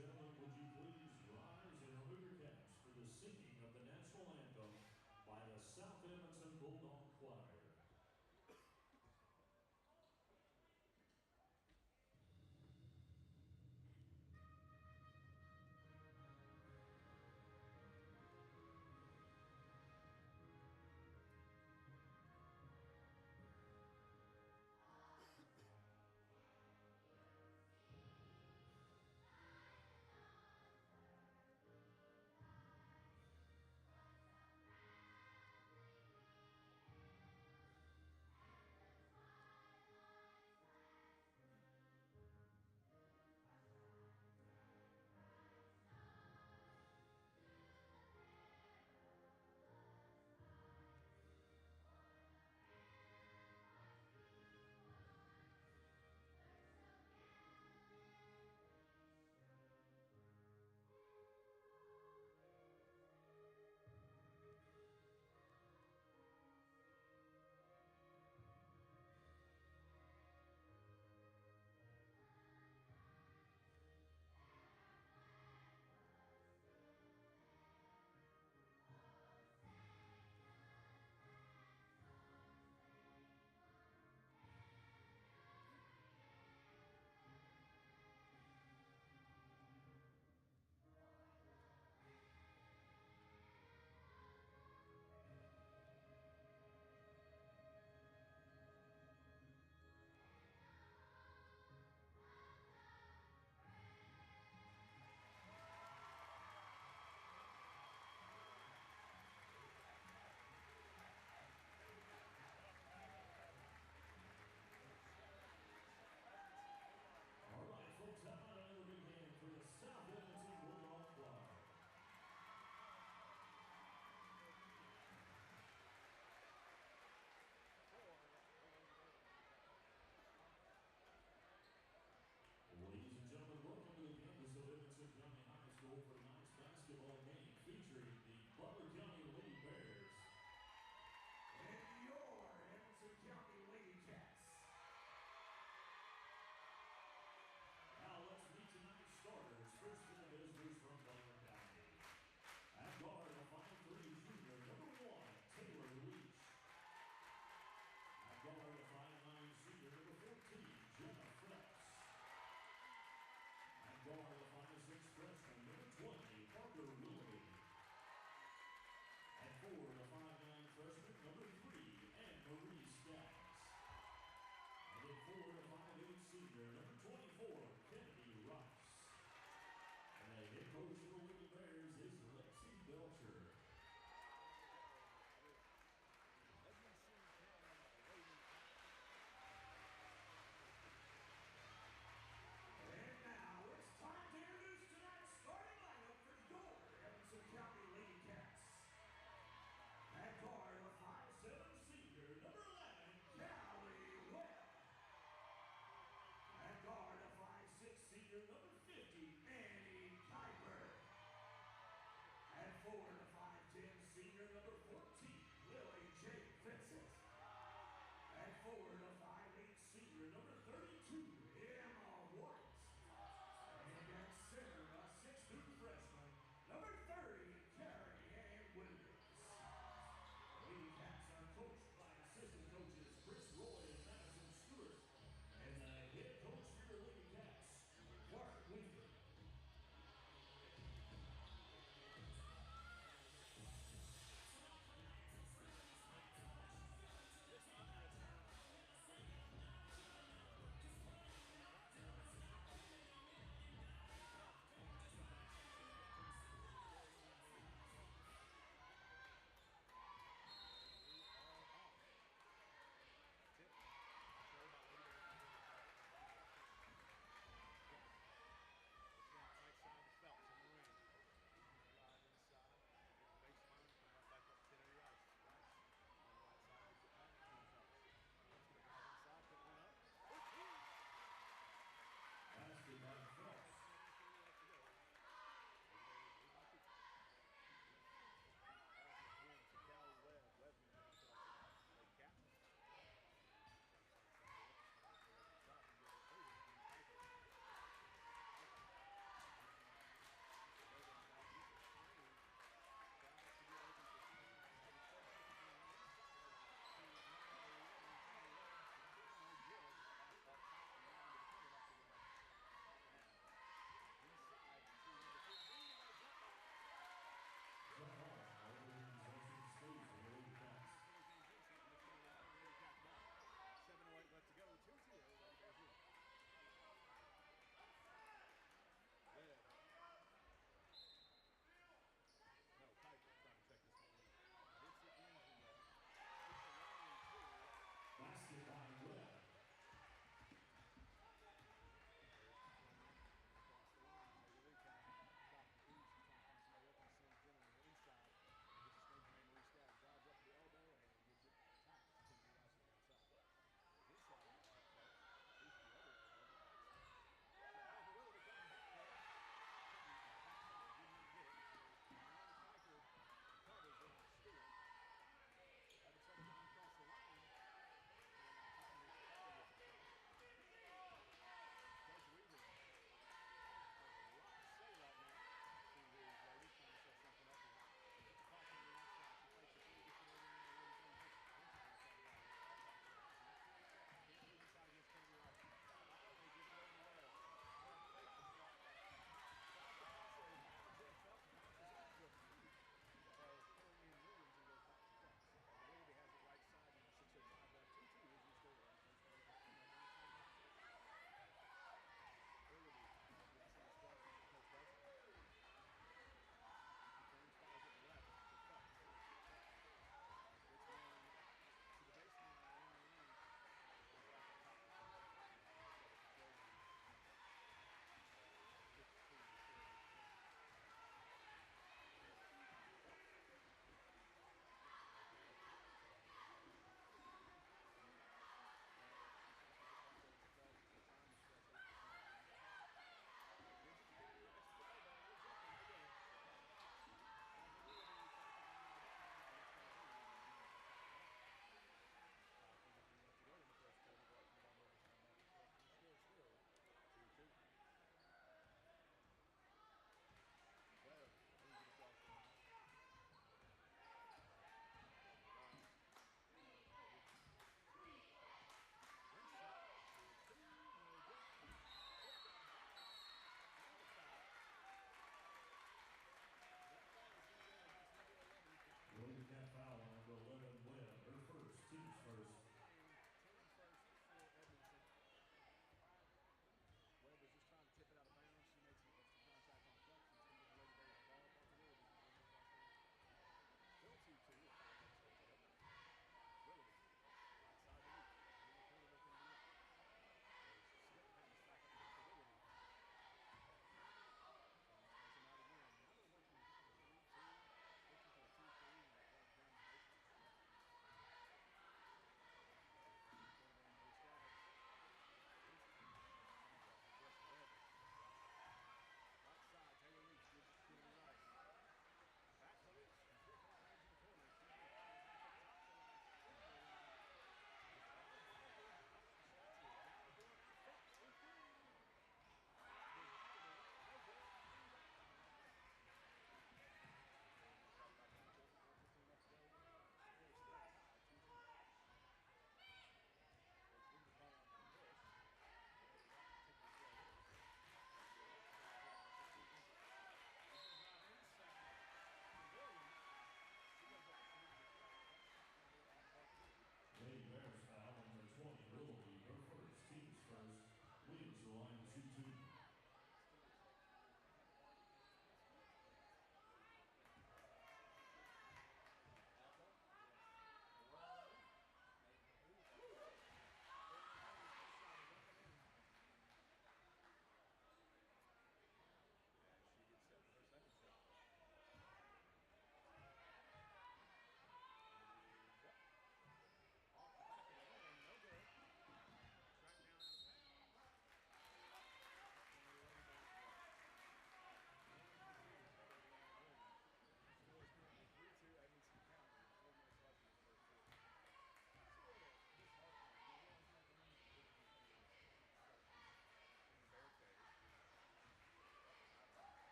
gentlemen, would you please rise and remove your caps for the singing of the national anthem by the South Edmonson Bulldog Choir. All right, folks, how about another big hand for the South Edmonson Bulldog Choir? Ladies and gentlemen, welcome to the campus of Edmonson County High School for tonight's basketball game featuring the Butler County Lady Bears and your Edmonson County Lady Cats. Now let's meet tonight's starters. First in the visitors from Butler County. At guard, a 5'3" junior, number 1, Taylor Leach. At guard, a 5'9" senior, number 14, Jenna Phillips. At guard, a 5'6" freshman, number 20, Parker Willoughby. At forward, a 5'9" freshman, number 3, Anne-Marie Skaggs. And at forward, a 5'8" senior, number 24, Kennedy Rice. And the head coach of the Lady Bears is Lexi Belcher. And now it's time to introduce tonight's starting lineup for your Edmonson County Lady Cats. At guard, a 5'7" senior, number 11, Callie Webb. At guard, a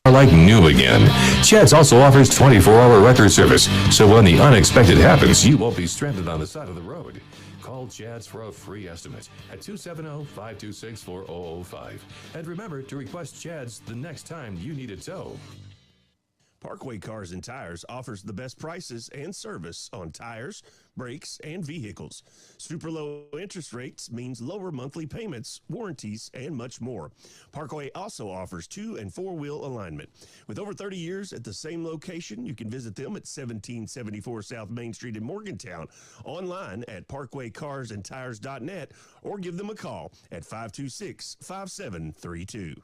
like new again. Chad's also offers 24-hour record service, so when the unexpected happens, you won't be stranded on the side of the road. Call Chad's for a free estimate at 270-526-4005. And remember to request Chad's the next time you need a tow. Parkway Cars and Tires offers the best prices and service on tires, brakes, and vehicles. Super low interest rates means lower monthly payments, warranties, and much more. Parkway also offers 2- and 4-wheel alignment. With over 30 years at the same location, you can visit them at 1774 South Main Street in Morgantown, online at parkwaycarsandtires.net, or give them a call at 526-5732.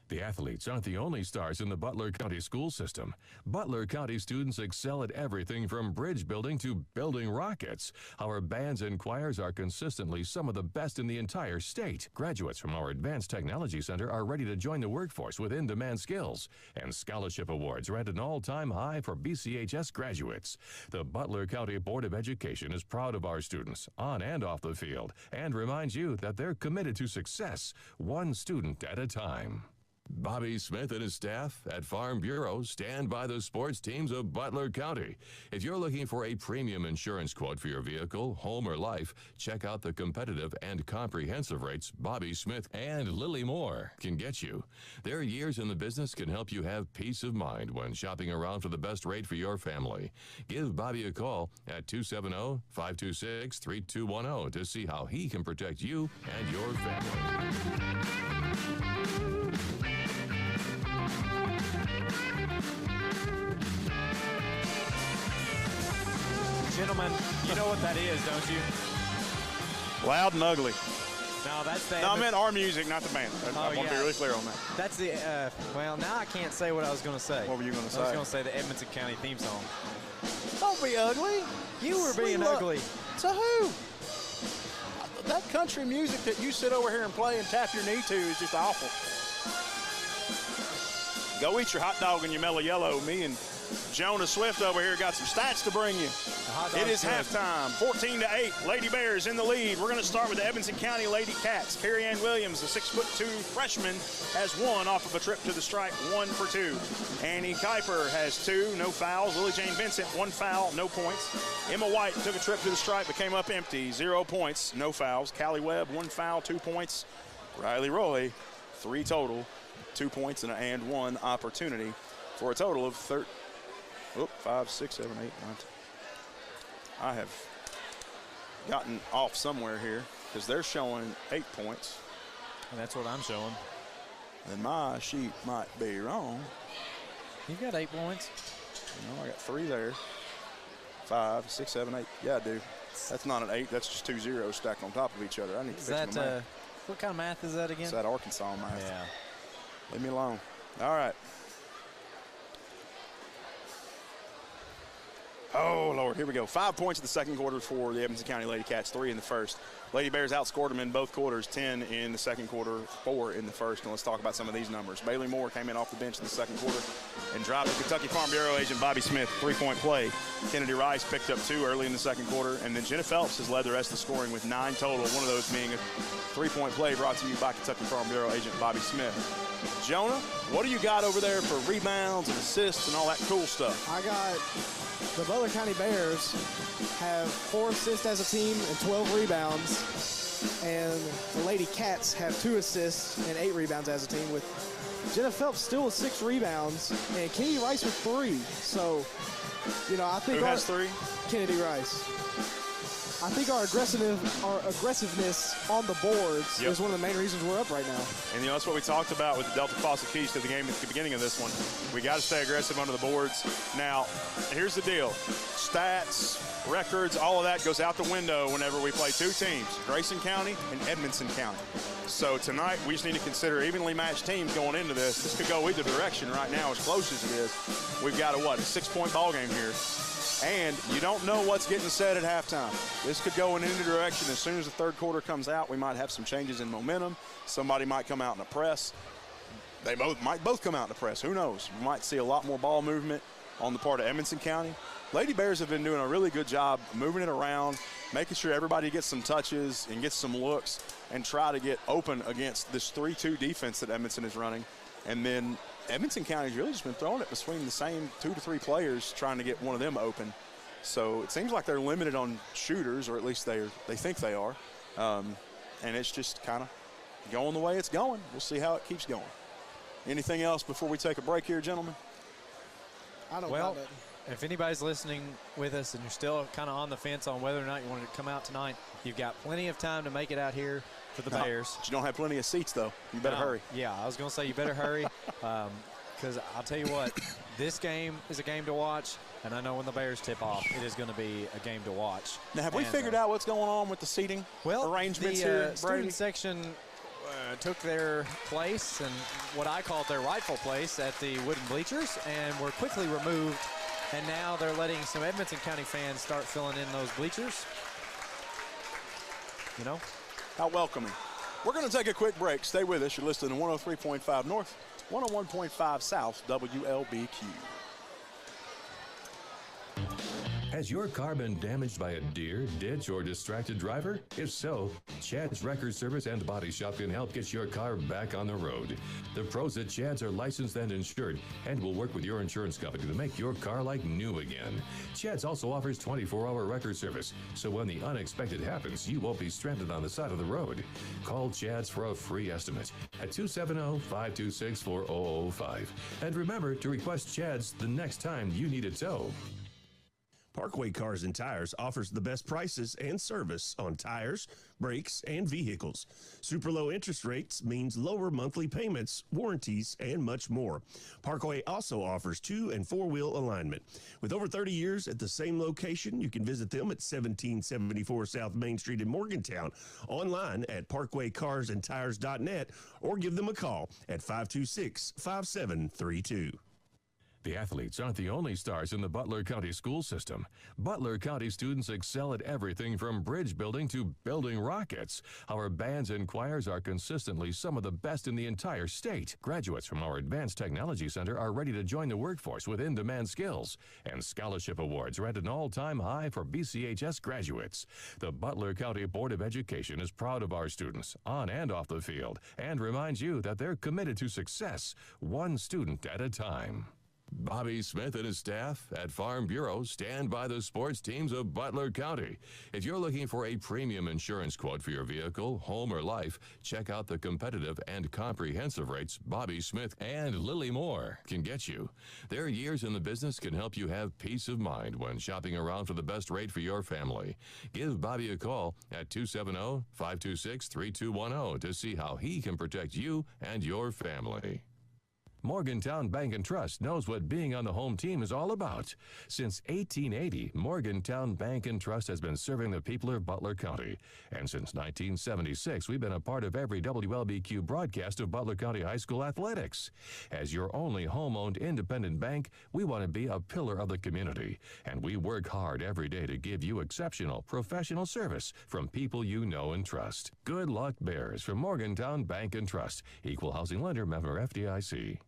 The athletes aren't the only stars in the Butler County school system. Butler County students excel at everything from bridge building to building rockets. Our bands and choirs are consistently some of the best in the entire state. Graduates from our Advanced Technology Center are ready to join the workforce with in-demand skills. And scholarship awards are at an all-time high for BCHS graduates. The Butler County Board of Education is proud of our students, on and off the field, and reminds you that they're committed to success, one student at a time. Bobby Smith and his staff at Farm Bureau stand by the sports teams of Butler County. If you're looking for a premium insurance quote for your vehicle, home, or life, check out the competitive and comprehensive rates Bobby Smith and Lily Moore can get you. Their years in the business can help you have peace of mind when shopping around for the best rate for your family. Give Bobby a call at 270-526-3210 to see how he can protect you and your family. Gentlemen, you know what that is, don't you? Loud and ugly. No, that's the... No, I meant our music, not the band. I want to be really clear on that. That's the, well, now I can't say what I was going to say. What were you going to say? I was going to say the Edmonson County theme song. Don't be ugly. You were being ugly. To who? That country music that you sit over here and play and tap your knee to is just awful. Go eat your hot dog and your mellow yellow. Me and Jonah Swift over here got some stats to bring you. It is halftime, 14-8. Lady Bears in the lead. We're going to start with the Edmonson County Lady Cats. Carrie Ann Williams, the 6'2" freshman, has one off of a trip to the stripe, 1 for 2. Annie Kuiper has 2, no fouls. Lily Jane Vincent, 1 foul, no points. Emma White took a trip to the stripe but came up empty, 0 points, no fouls. Callie Webb, 1 foul, 2 points. Riley Roy, 3 total, 2 points and 1 opportunity for a total of 5, 6, 7, 8, 9, 10. I have gotten off somewhere here because they're showing 8 points. And that's what I'm showing. And my sheet might be wrong. You got 8 points. No, I got 3 there. 5, 6, 7, 8. Yeah, I do. That's not an 8. That's just 2 zeros stacked on top of each other. I need to fix my math. What kind of math is that again? It's that Arkansas math. Yeah. Leave me alone. All right. Oh, Lord, here we go. 5 points in the second quarter for the Edmonson County Lady Cats, 3 in the first. Lady Bears outscored them in both quarters, 10 in the second quarter, 4 in the first. And let's talk about some of these numbers. Bailey Moore came in off the bench in the second quarter and dropped a Kentucky Farm Bureau agent Bobby Smith, 3-point play. Kennedy Rice picked up 2 early in the second quarter. And then Jenna Phelps has led the rest of the scoring with 9 total, one of those being a 3-point play brought to you by Kentucky Farm Bureau agent Bobby Smith. Jonah, what do you got over there for rebounds and assists and all that cool stuff? I got the Butler County Bears have 4 assists as a team and 12 rebounds. And the Lady Cats have 2 assists and 8 rebounds as a team, with Jenna Phelps still with 6 rebounds and Kennedy Rice with 3. So, you know, I think who has 3? Kennedy Rice. I think our aggressiveness on the boards is one of the main reasons we're up right now. And, you know, that's what we talked about with the Delta Faucet keys to the game at the beginning of this one. We got to stay aggressive under the boards. Now, here's the deal. Stats, records, all of that goes out the window whenever we play 2 teams, Grayson County and Edmonson County. So tonight, we just need to consider evenly matched teams going into this. This could go either direction right now, as close as it is. We've got a 6-point ball game here. And you don't know what's getting said at halftime. This could go in any direction. As soon as the third quarter comes out, we might have some changes in momentum. Somebody might come out in a press. They might both come out in a press. Who knows? We might see a lot more ball movement on the part of Edmonson County. Lady Bears have been doing a really good job moving it around, making sure everybody gets some touches and gets some looks, and try to get open against this 3-2 defense that Edmonson is running. And then Edmonson County's really just been throwing it between the same 2 to 3 players trying to get one of them open. So it seems like they're limited on shooters, or at least they think they are. And it's just kind of going the way it's going. We'll see how it keeps going. Anything else before we take a break here, gentlemen? I don't Well, doubt it. if anybody's listening with us and you're still kind of on the fence on whether or not you want to come out tonight, you've got plenty of time to make it out here for the Bears. But you don't have plenty of seats, though. You better hurry. Yeah, I was going to say you better hurry, because I'll tell you what, this game is a game to watch, and I know when the Bears tip off, it is going to be a game to watch. Now, have we figured out what's going on with the seating arrangements here, Brady? Student section took their place, and what I called their rightful place, at the wooden bleachers, and were quickly removed. And now they're letting some Edmonson County fans start filling in those bleachers. You know? How welcoming. We're going to take a quick break. Stay with us. You're listening to 103.5 North, 101.5 South, WLBQ. Has your car been damaged by a deer, ditch, or distracted driver? If so, Chad's Record Service and Body Shop can help get your car back on the road. The pros at Chad's are licensed and insured and will work with your insurance company to make your car like new again. Chad's also offers 24-hour record service, so when the unexpected happens, you won't be stranded on the side of the road. Call Chad's for a free estimate at 270-526-4005. And remember to request Chad's the next time you need a tow. Parkway Cars and Tires offers the best prices and service on tires, brakes, and vehicles. Super low interest rates means lower monthly payments, warranties, and much more. Parkway also offers 2- and 4-wheel alignment. With over 30 years at the same location, you can visit them at 1774 South Main Street in Morgantown, online at parkwaycarsandtires.net, or give them a call at 526-5732. The athletes aren't the only stars in the Butler County school system. Butler County students excel at everything from bridge building to building rockets. Our bands and choirs are consistently some of the best in the entire state. Graduates from our Advanced Technology Center are ready to join the workforce with in-demand skills. And scholarship awards are at an all-time high for BCHS graduates. The Butler County Board of Education is proud of our students, on and off the field, and reminds you that they're committed to success, one student at a time. Bobby Smith and his staff at Farm Bureau stand by the sports teams of Butler County. If you're looking for a premium insurance quote for your vehicle, home, or life, check out the competitive and comprehensive rates Bobby Smith and Lily Moore can get you. Their years in the business can help you have peace of mind when shopping around for the best rate for your family. Give Bobby a call at 270-526-3210 to see how he can protect you and your family. Morgantown Bank and Trust knows what being on the home team is all about. Since 1880, Morgantown Bank and Trust has been serving the people of Butler County. And since 1976, we've been a part of every WLBQ broadcast of Butler County High School athletics. As your only home-owned independent bank, we want to be a pillar of the community. And we work hard every day to give you exceptional professional service from people you know and trust. Good luck, Bears, from Morgantown Bank and Trust. Equal housing lender, member FDIC.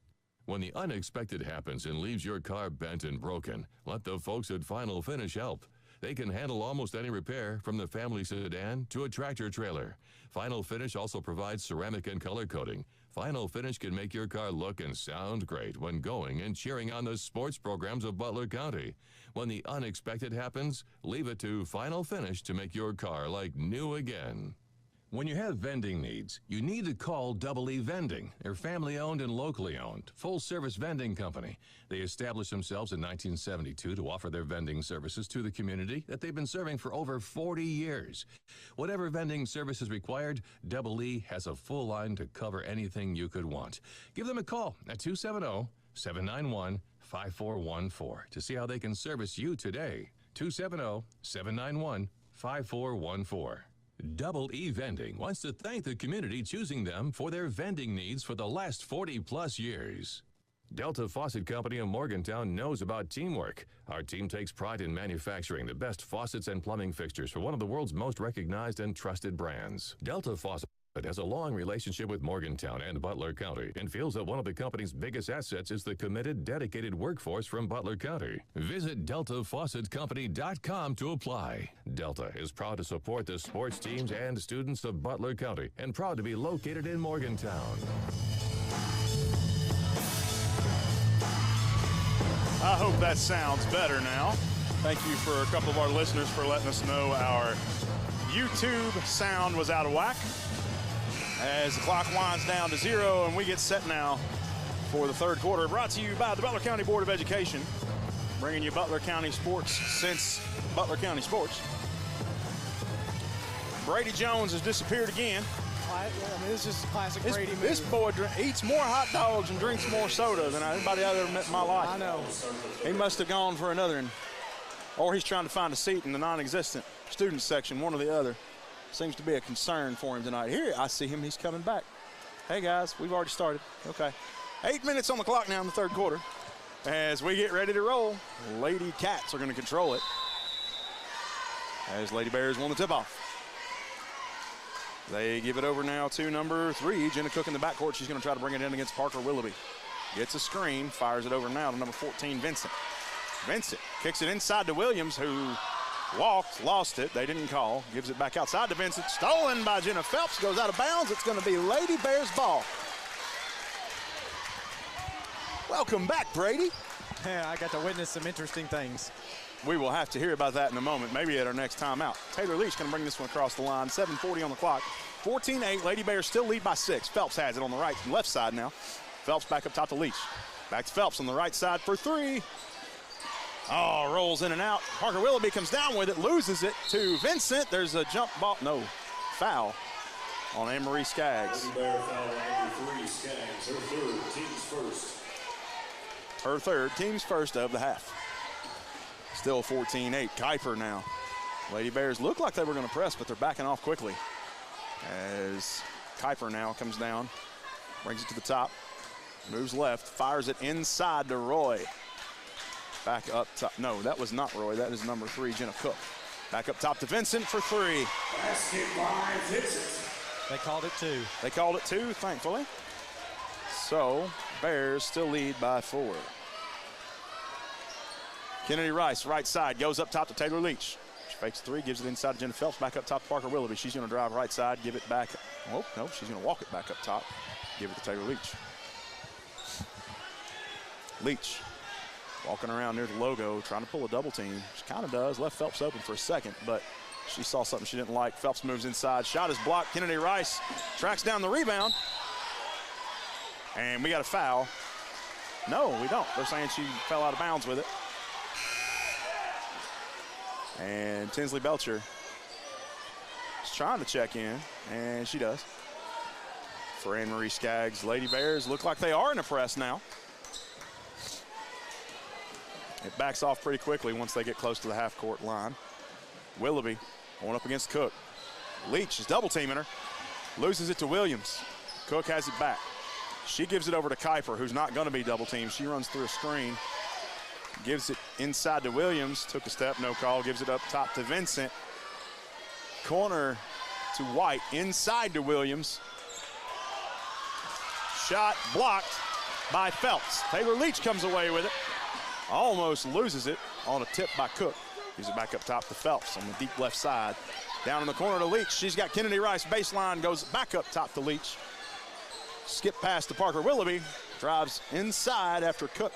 When the unexpected happens and leaves your car bent and broken, let the folks at Final Finish help. They can handle almost any repair, from the family sedan to a tractor trailer. Final Finish also provides ceramic and color coating. Final Finish can make your car look and sound great when going and cheering on the sports programs of Butler County. When the unexpected happens, leave it to Final Finish to make your car like new again. When you have vending needs, you need to call Double E Vending. They're family-owned and locally owned, full-service vending company. They established themselves in 1972 to offer their vending services to the community that they've been serving for over 40 years. Whatever vending service is required, Double E has a full line to cover anything you could want. Give them a call at 270-791-5414 to see how they can service you today. 270-791-5414. Double E Vending wants to thank the community choosing them for their vending needs for the last 40-plus years. Delta Faucet Company of Morgantown knows about teamwork. Our team takes pride in manufacturing the best faucets and plumbing fixtures for one of the world's most recognized and trusted brands. Delta Faucet has a long relationship with Morgantown and Butler County and feels that one of the company's biggest assets is the committed, dedicated workforce from Butler County. Visit DeltaFaucetCompany.com to apply. Delta is proud to support the sports teams and students of Butler County and proud to be located in Morgantown. I hope that sounds better now. Thank you for a couple of our listeners for letting us know our YouTube sound was out of whack. As the clock winds down to 0 and we get set now for the third quarter. Brought to you by the Butler County Board of Education, bringing you Butler County sports since Butler County sports. Brady Jones has disappeared again. I mean, it's just a classic Brady move. This boy eats more hot dogs and drinks more soda than anybody I've ever met in my life. I know. He must have gone for another, or he's trying to find a seat in the non-existent student section, one or the other. Seems to be a concern for him tonight. Here, I see him. He's coming back. Hey, guys, we've already started. Okay. 8 minutes on the clock now in the third quarter. As we get ready to roll, Lady Cats are going to control it. As Lady Bears won the tip-off. They give it over now to number 3, Jenna Cook in the backcourt. She's going to try to bring it in against Parker Willoughby. Gets a screen, fires it over now to number 14, Vincent. Vincent kicks it inside to Williams, who walked, lost it. They didn't call. Gives it back outside to Vincent. Stolen by Jenna Phelps. Goes out of bounds. It's going to be Lady Bears ball. Welcome back, Brady. Yeah, I got to witness some interesting things. We will have to hear about that in a moment, maybe at our next timeout. Taylor Leach going to bring this one across the line. 7:40 on the clock. 14-8. Lady Bears still lead by 6. Phelps has it on the right and left side now. Phelps back up top to Leach. Back to Phelps on the right side for 3. Oh, rolls in and out. Parker Willoughby comes down with it, loses it to Vincent. There's a jump ball. No, foul on Anne-Marie Skaggs. Lady Bear foul on number 3, Skaggs. Her third, team's first. Her third, team's first of the half. Still 14-8. Kuiper now. Lady Bears look like they were going to press, but they're backing off quickly. As Kuiper now comes down, brings it to the top, moves left, fires it inside to Roy. Back up top. No, that was not Roy. That is number 3, Jenna Cook. Back up top to Vincent for 3. Basket by Vincent. They called it 2. They called it 2, thankfully. So, Bears still lead by 4. Kennedy Rice, right side, goes up top to Taylor Leach. She fakes 3, gives it inside to Jenna Phelps, back up top to Parker Willoughby. She's going to drive right side, give it back. Oh, no, she's going to walk it back up top, give it to Taylor Leach. Leach walking around near the logo, trying to pull a double team. She kind of does, left Phelps open for a second, but she saw something she didn't like. Phelps moves inside, shot is blocked. Kennedy Rice tracks down the rebound. And we got a foul. No, we don't. They're saying she fell out of bounds with it. And Tinsley Belcher is trying to check in, and she does. For Anne-Marie Skaggs, Lady Bears look like they are in a press now. It backs off pretty quickly once they get close to the half-court line. Willoughby going up against Cook. Leach is double-teaming her. Loses it to Williams. Cook has it back. She gives it over to Kuiper, who's not going to be double-teamed. She runs through a screen. Gives it inside to Williams. Took a step, no call. Gives it up top to Vincent. Corner to White. Inside to Williams. Shot blocked by Phelps. Taylor Leach comes away with it. Almost loses it on a tip by Cook. Gives it back up top to Phelps on the deep left side. Down in the corner to Leach. She's got Kennedy Rice baseline. Goes back up top to Leach. Skip pass to Parker Willoughby. Drives inside after Cook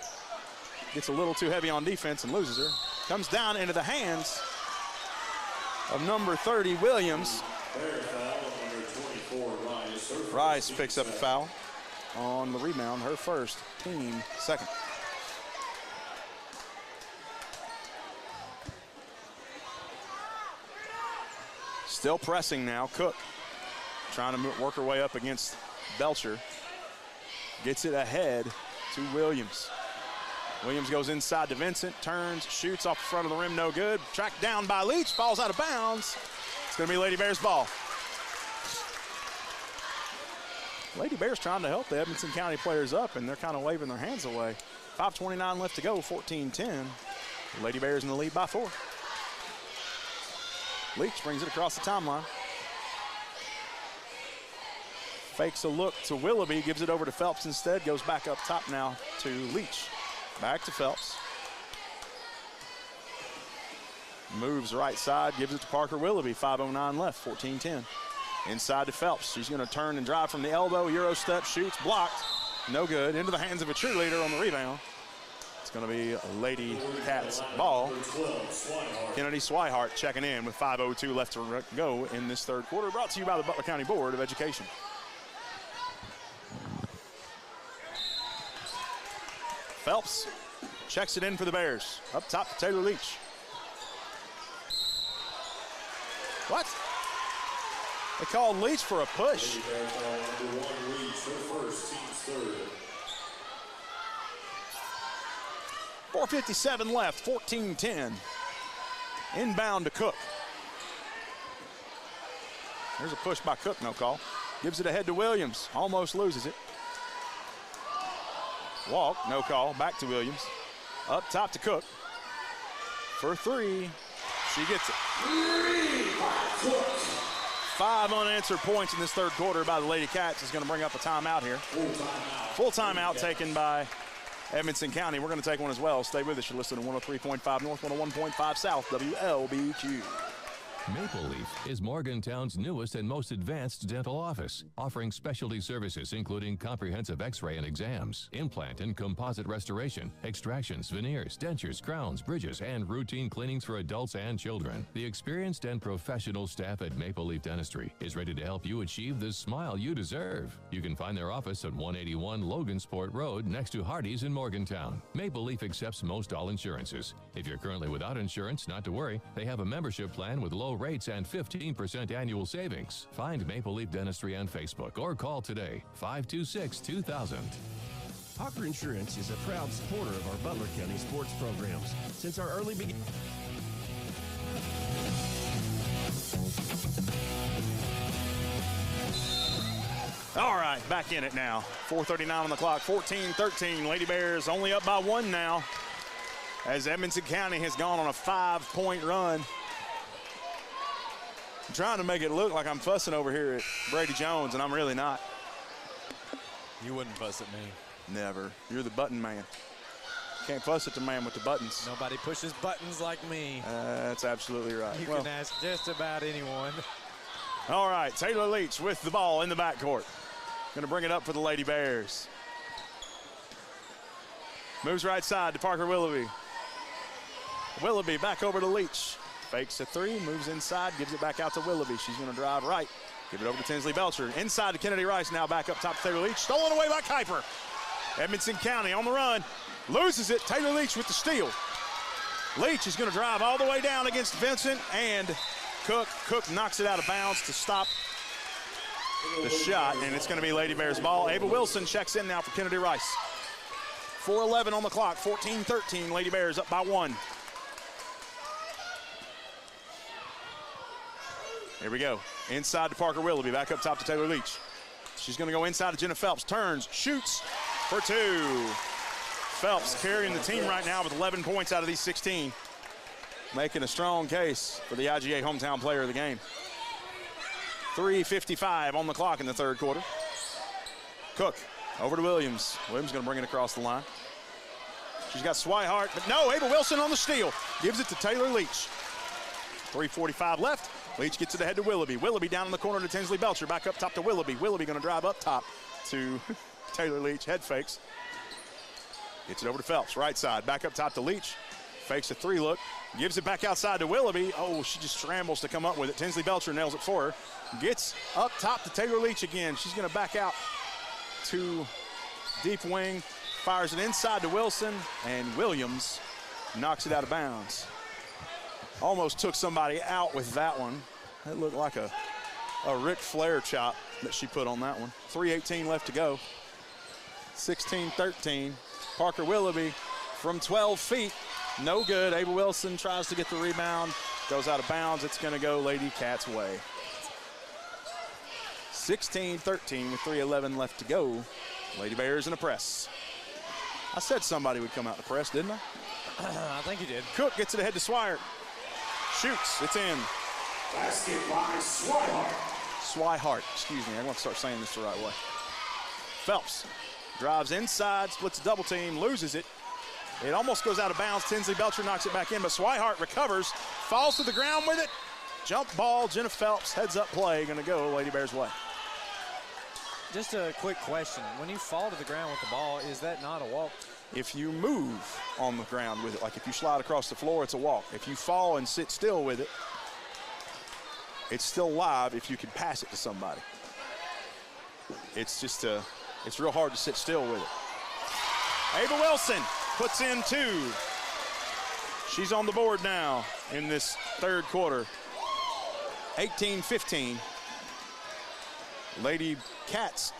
gets a little too heavy on defense and loses her. Comes down into the hands of number 30, Williams. Rice picks up a foul on the rebound, her first, team second. Still pressing now, Cook trying to work her way up against Belcher. Gets it ahead to Williams. Williams goes inside to Vincent, turns, shoots off the front of the rim, no good. Tracked down by Leach, falls out of bounds. It's going to be Lady Bears ball. Lady Bears trying to help the Edmonson County players up, and they're kind of waving their hands away. 5:29 left to go, 14-10. Lady Bears in the lead by 4. Leach brings it across the timeline. Fakes a look to Willoughby, gives it over to Phelps instead, goes back up top now to Leach. Back to Phelps. Moves right side, gives it to Parker Willoughby. 5:09 left, 14-10. Inside to Phelps. She's going to turn and drive from the elbow. Euro step, shoots, blocked. No good. Into the hands of a cheerleader on the rebound. It's going to be Lady Cats ball. Kennedy Swihart checking in with 5:02 left to go in this third quarter. Brought to you by the Butler County Board of Education. Phelps checks it in for the Bears. Up top to Taylor Leach. What? They called Leach for a push. 4:57 left, 14-10. Inbound to Cook. There's a push by Cook, no call. Gives it ahead to Williams, almost loses it. Walk, no call, back to Williams. Up top to Cook. For three, she gets it. 5 unanswered points in this third quarter by the Lady Cats is going to bring up a timeout here. Full timeout taken by Edmonson County. We're going to take one as well. Stay with us. You're listening to 103.5 North, 101.5 South, WLBQ. Maple Leaf is Morgantown's newest and most advanced dental office, offering specialty services including comprehensive x-ray and exams, implant and composite restoration, extractions, veneers, dentures, crowns, bridges, and routine cleanings for adults and children. The experienced and professional staff at Maple Leaf Dentistry is ready to help you achieve the smile you deserve. You can find their office at 181 Logansport Road next to Hardee's in Morgantown. Maple Leaf accepts most all insurances. If you're currently without insurance, not to worry. They have a membership plan with low rates and 15% annual savings. Find Maple Leaf Dentistry on Facebook or call today, 526-2000. Hawker Insurance is a proud supporter of our Butler County sports programs. Since our early beginning. All right, back in it now. 4:39 on the clock, 14-13. Lady Bears only up by 1 now, as Edmonson County has gone on a 5-point run. I'm trying to make it look like I'm fussing over here at Brady Jones, and I'm really not. You wouldn't fuss at me. Never. You're the button man. Can't fuss at the man with the buttons. Nobody pushes buttons like me. That's absolutely right. You can ask just about anyone. All right, Taylor Leach with the ball in the backcourt. Going to bring it up for the Lady Bears. Moves right side to Parker Willoughby. Willoughby back over to Leach. Fakes a three, moves inside, gives it back out to Willoughby. She's going to drive right. Give it over to Tinsley Belcher. Inside to Kennedy Rice, now back up top to Taylor Leach. Stolen away by Kuiper. Edmonson County on the run. Loses it. Taylor Leach with the steal. Leach is going to drive all the way down against Vincent and Cook. Cook knocks it out of bounds to stop the shot, and it's going to be Lady Bears ball. Ava Wilson checks in now for Kennedy Rice. 4:11 on the clock, 14-13. Lady Bears up by 1. Here we go. Inside to Parker Willoughby, back up top to Taylor Leach. She's going to go inside to Jenna Phelps. Turns, shoots for 2. Phelps carrying the team right now with 11 points out of these 16. Making a strong case for the IGA hometown player of the game. 3:55 on the clock in the third quarter. Cook over to Williams. Williams going to bring it across the line. She's got Swihart, but no, Ava Wilson on the steal. Gives it to Taylor Leach. 3:45 left. Leach gets it ahead to Willoughby. Willoughby down in the corner to Tinsley Belcher. Back up top to Willoughby. Willoughby going to drive up top to Taylor Leach. Head fakes. Gets it over to Phelps. Right side. Back up top to Leach. Fakes a 3 look. Gives it back outside to Willoughby. Oh, she just scrambles to come up with it. Tinsley Belcher nails it for her. Gets up top to Taylor Leach again. She's going to back out to deep wing. Fires it inside to Wilson. And Williams knocks it out of bounds. Almost took somebody out with that one. That looked like a Ric Flair chop that she put on that one. 3:18 left to go. 16-13. Parker Willoughby from 12 feet. No good. Ava Wilson tries to get the rebound. Goes out of bounds. It's going to go Lady Cats' way. 16-13 with 3:11 left to go. Lady Bears in a press. I said somebody would come out to press, didn't I? I think you did. Cook gets it ahead to Swihart. Shoots. It's in. Basket by Swihart. Swihart. Excuse me. I'm going to start saying this the right way. Phelps drives inside, splits a double team, loses it. It almost goes out of bounds. Tinsley Belcher knocks it back in, but Swihart recovers, falls to the ground with it. Jump ball. Jenna Phelps, heads up play, going to go Lady Bears' way. Just a quick question. When you fall to the ground with the ball, is that not a walk? If you move on the ground with it, like if you slide across the floor, it's a walk. If you fall and sit still with it, it's still live if you can pass it to somebody. It's just it's real hard to sit still with it. Ava Wilson puts in 2. She's on the board now in this third quarter. 18-15. Lady Cats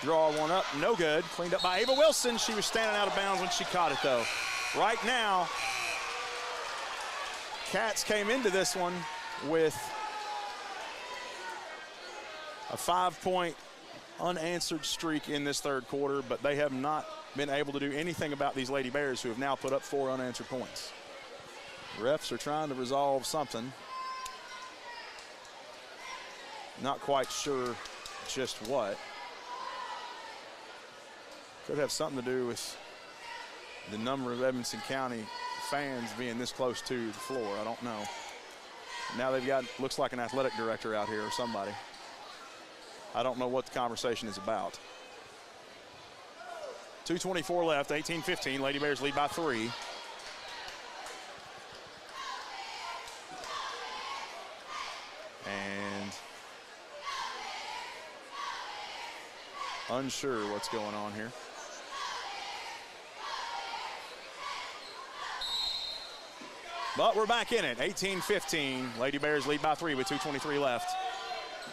draw one up, no good. Cleaned up by Ava Wilson. She was standing out of bounds when she caught it, though. Right now, Cats came into this one with a 5-point unanswered streak in this third quarter, but they have not been able to do anything about these Lady Bears, who have now put up 4 unanswered points. Refs are trying to resolve something. Not quite sure just what. Could have something to do with the number of Edmonson County fans being this close to the floor. I don't know. Now they've got, looks like an athletic director out here or somebody. I don't know what the conversation is about. 2:24 left, 18-15. Lady Bears lead by 3. And unsure what's going on here. But we're back in it, 18-15. Lady Bears lead by 3 with 2:23 left.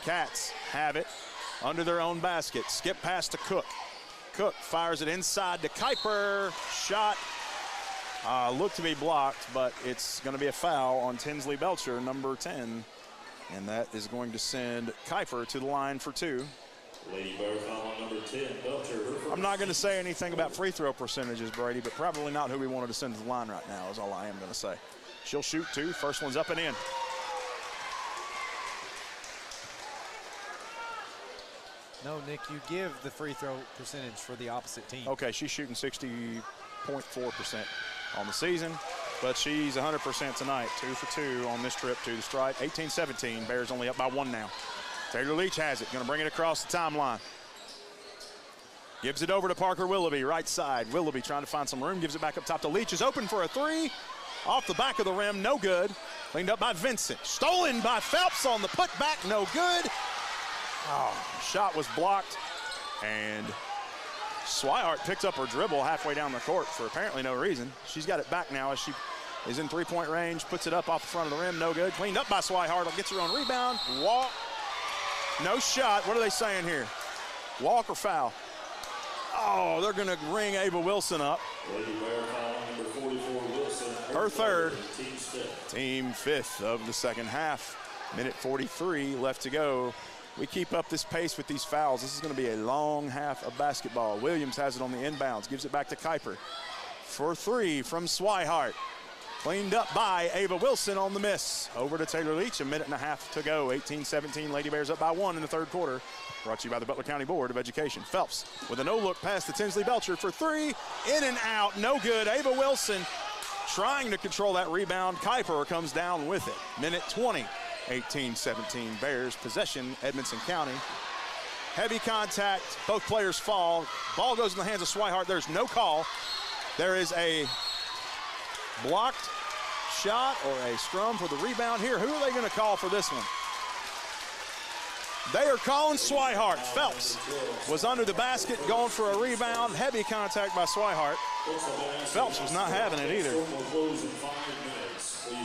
Cats have it under their own basket. Skip pass to Cook. Cook fires it inside to Kuiper. Shot looked to be blocked, but it's going to be a foul on Tinsley Belcher, number 10. And that is going to send Kuiper to the line for 2. Lady Bear foul on number 10, Belcher. I'm not going to say anything about free throw percentages, Brady, but probably not who we wanted to send to the line right now is all I am going to say. She'll shoot 2. First one's up and in. No, Nick, you give the free throw percentage for the opposite team. Okay, she's shooting 60.4% on the season, but she's 100% tonight. 2 for 2 on this trip to the stripe. 18-17, Bears only up by 1 now. Taylor Leach has it, gonna bring it across the timeline. Gives it over to Parker Willoughby, right side. Willoughby trying to find some room, gives it back up top to Leach, is open for a 3. Off the back of the rim, no good. Cleaned up by Vincent. Stolen by Phelps on the putback, no good. Oh, shot was blocked, and Swihart picks up her dribble halfway down the court for apparently no reason. She's got it back now as she is in 3-point range, puts it up off the front of the rim, no good. Cleaned up by Swihart, gets her own rebound, walk, no shot. What are they saying here? Walk or foul? Oh, they're gonna ring Ava Wilson up. Lady Bear foul on number 44, Wilson. Her third. Team's 5th. Team 5th of the second half. Minute 43 left to go. We keep up this pace with these fouls. This is going to be a long half of basketball. Williams has it on the inbounds, gives it back to Kuiper. For 3 from Swihart. Cleaned up by Ava Wilson on the miss. Over to Taylor Leach, a minute and a half to go. 18-17, Lady Bears up by 1 in the third quarter. Brought to you by the Butler County Board of Education. Phelps with a no-look pass to Tinsley Belcher for 3. In and out, no good. Ava Wilson trying to control that rebound. Kuiper comes down with it. Minute 20. 18-17 Bears possession, Edmonson County. Heavy contact, both players fall. Ball goes in the hands of Swihart. There's no call. There is a blocked shot or a scrum for the rebound here. Who are they going to call for this one? They are calling Swihart. Phelps was under the basket going for a rebound. Heavy contact by Swihart. Phelps was not having it either. Please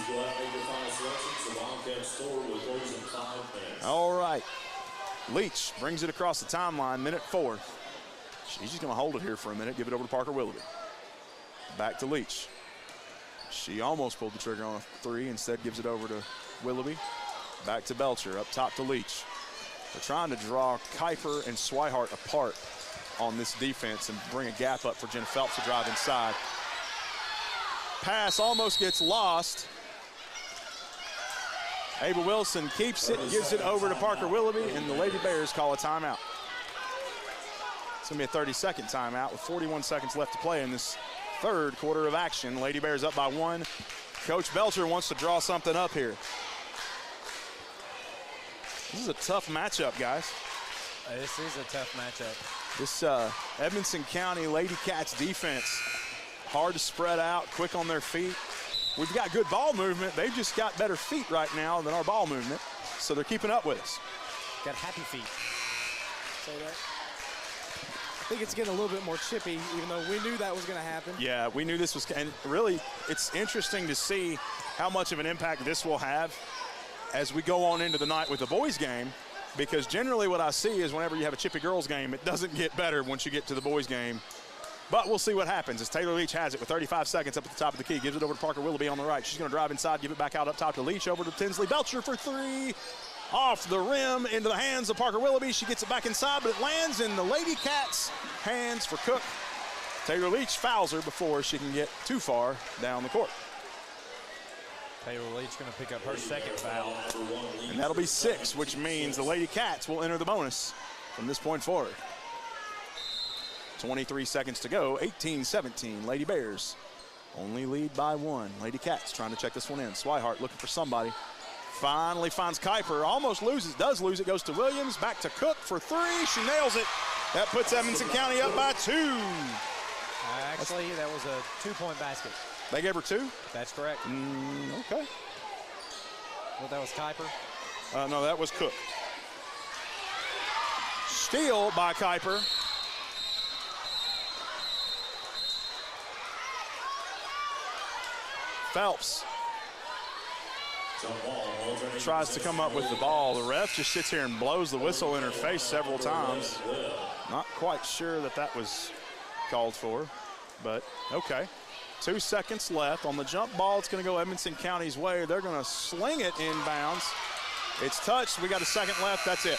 go out and make your final selections. The Wildcat store will close in 5 minutes. All right. Leach brings it across the timeline, minute 4. She's just going to hold it here for a minute, give it over to Parker Willoughby. Back to Leach. She almost pulled the trigger on a 3, instead gives it over to Willoughby. Back to Belcher, up top to Leach. They're trying to draw Kuiper and Swihart apart on this defense and bring a gap up for Jen Phelps to drive inside. Pass almost gets lost. Ava Wilson keeps it, gives it over to Parker Willoughby, and the Lady Bears call a timeout. It's gonna be a 30-second timeout with 41 seconds left to play in this third quarter of action. Lady Bears up by 1. Coach Belcher wants to draw something up here. This is a tough matchup, guys. This is a tough matchup. This Edmonson County Lady Cats defense, hard to spread out, quick on their feet. We've got good ball movement. They've just got better feet right now than our ball movement, so they're keeping up with us. Got happy feet. Say that. I think it's getting a little bit more chippy, even though we knew that was going to happen. Yeah, we knew this was, and really, it's interesting to see how much of an impact this will have as we go on into the night with the boys game, because generally what I see is whenever you have a chippy girls game, it doesn't get better once you get to the boys game. But we'll see what happens as Taylor Leach has it with 35 seconds up at the top of the key. Gives it over to Parker Willoughby on the right. She's going to drive inside, give it back out up top to Leach, over to Tinsley Belcher for three. Off the rim into the hands of Parker Willoughby. She gets it back inside, but it lands in the Lady Cats' hands for Cook. Taylor Leach fouls her before she can get too far down the court. Taylor Leach going to pick up her second foul. And that'll be 6, which means the Lady Cats will enter the bonus from this point forward. 23 seconds to go, 18-17. Lady Bears only lead by 1. Lady Cats trying to check this one in. Swihart looking for somebody. Finally finds Kuiper, almost loses, does lose it, goes to Williams, back to Cook for 3, she nails it. That puts Edmonson County up by 2. Actually, that was a 2-point basket. They gave her 2? That's correct. Okay. Well, that was Kuiper? No, that was Cook. Steal by Kuiper. Phelps tries to come up with the ball. The ref just sits here and blows the whistle in her face several times. Not quite sure that that was called for, but okay. 2 seconds left. On the jump ball, it's going to go Edmonson County's way. They're going to sling it inbounds. It's touched. We got a second left. That's it.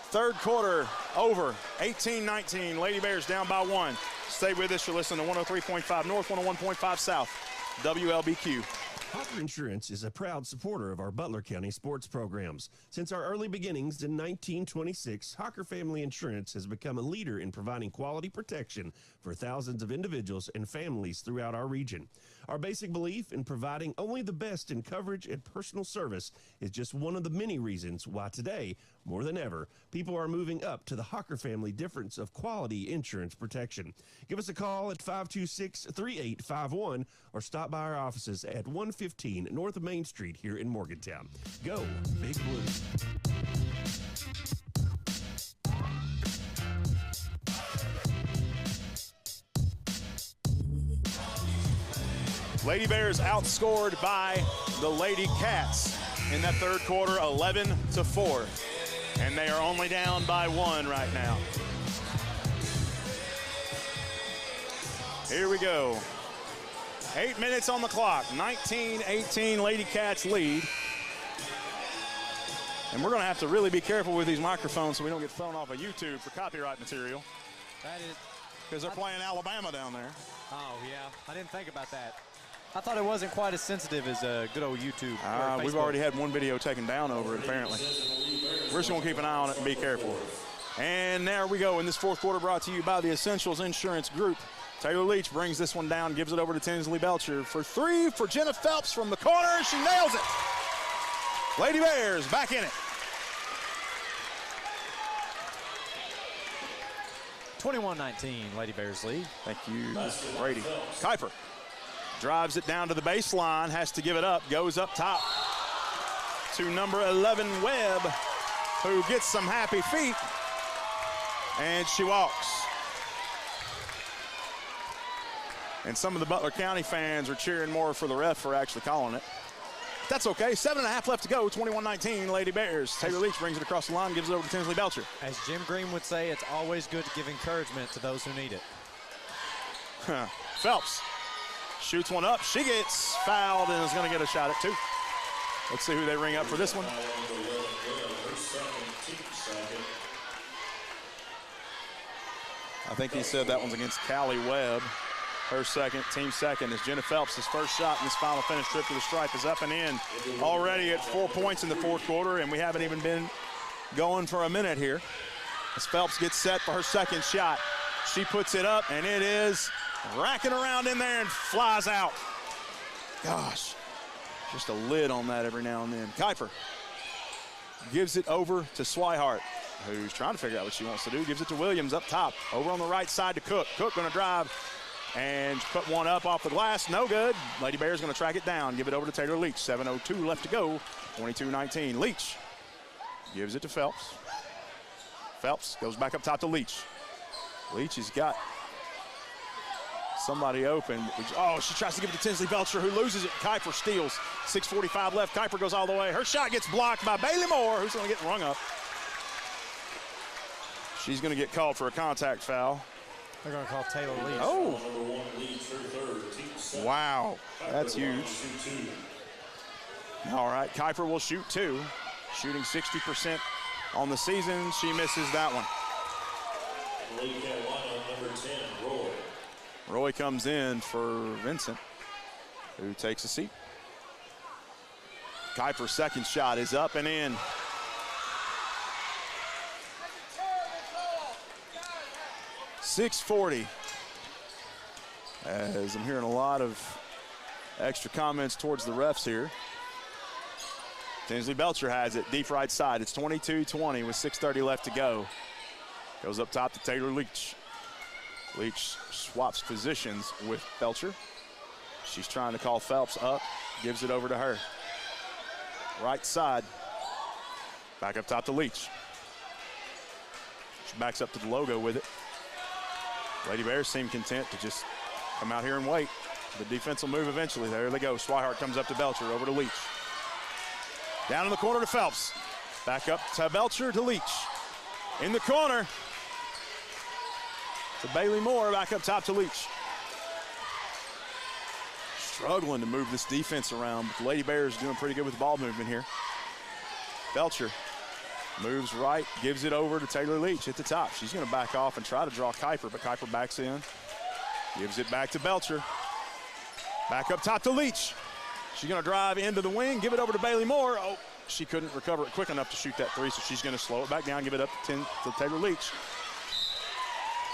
Third quarter over. 18-19. Lady Bears down by 1. Stay with us. You're listening to 103.5 North, 101.5 South. WLBQ. Hawker Insurance is a proud supporter of our Butler County sports programs. Since our early beginnings in 1926, Hawker Family Insurance has become a leader in providing quality protection for thousands of individuals and families throughout our region. Our basic belief in providing only the best in coverage and personal service is just one of the many reasons why today, more than ever, people are moving up to the Hawker family difference of quality insurance protection. Give us a call at 526-3851 or stop by our offices at 115 North Main Street here in Morgantown. Go Big Blue. Lady Bears outscored by the Lady Cats in that third quarter, 11-4. And they are only down by 1 right now. Here we go. 8 minutes on the clock, 19-18, Lady Cats lead. And we're going to have to really be careful with these microphones so we don't get thrown off of YouTube for copyright material. That is. Because they're playing Alabama down there. Oh, yeah. I didn't think about that. I thought it wasn't quite as sensitive as good old YouTube. We've already had one video taken down over it, apparently. We're just going to keep an eye on it and be careful. And there we go in this fourth quarter, brought to you by the Essentials Insurance Group. Taylor Leach brings this one down, gives it over to Tinsley Belcher for 3 for Jenna Phelps from the corner. She nails it. Lady Bears back in it. 21-19, Lady Bears lead. Thank you, Brady. Kuiper drives it down to the baseline, has to give it up, goes up top to number 11, Webb, who gets some happy feet, and she walks. And some of the Butler County fans are cheering more for the ref for actually calling it. That's okay. 7.5 left to go. 21-19, Lady Bears. Taylor Leach brings it across the line, gives it over to Tinsley Belcher. As Jim Green would say, it's always good to give encouragement to those who need it. Phelps shoots one up. She gets fouled and is going to get a shot at 2. Let's see who they ring up for this one. I think he said that one's against Callie Webb. Her second, team second, is Jenna Phelps. His first shot in this final finish trip to the stripe is up and in. Already at 4 points in the fourth quarter, and we haven't even been going for a minute here. As Phelps gets set for her second shot, she puts it up, and it is racking around in there and flies out. Gosh, just a lid on that every now and then. Kuiper gives it over to Swihart. who's trying to figure out what she wants to do. Gives it to Williams up top. Over on the right side to Cook. Cook going to drive and put one up off the glass. No good. Lady Bears going to track it down. Give it over to Taylor Leach. 7:02 left to go. 22-19. Leach gives it to Phelps. Phelps goes back up top to Leach. Leach has got somebody open. Oh, she tries to give it to Tinsley Belcher, who loses it. Kuiper steals. 6:45 left. Kuiper goes all the way. Her shot gets blocked by Bailey Moore, who's going to get rung up. She's going to get called for a contact foul. They're going to call Taylor Leach. Oh. Wow. That's huge. All right, Kuiper will shoot 2. Shooting 60% on the season. She misses that one. Roy comes in for Vincent, who takes a seat. Kuiper's second shot is up and in. .640. As I'm hearing a lot of extra comments towards the refs here. Tinsley Belcher has it deep right side. It's 22-20 with 6:30 left to go. Goes up top to Taylor Leach. Leach swaps positions with Belcher. She's trying to call Phelps up. Gives it over to her. Right side. Back up top to Leach. She backs up to the logo with it. Lady Bears seem content to just come out here and wait. The defense will move eventually. There they go. Swihart comes up to Belcher. Over to Leach. Down in the corner to Phelps. Back up to Belcher to Leach. In the corner to Bailey Moore. Back up top to Leach. Struggling to move this defense around, but the Lady Bears doing pretty good with the ball movement here. Belcher moves right, gives it over to Taylor Leach at the top. She's going to back off and try to draw Kuiper, but Kuiper backs in. Gives it back to Belcher. Back up top to Leach. She's going to drive into the wing, give it over to Bailey Moore. Oh, she couldn't recover it quick enough to shoot that 3, so she's going to slow it back down, give it up to Taylor Leach.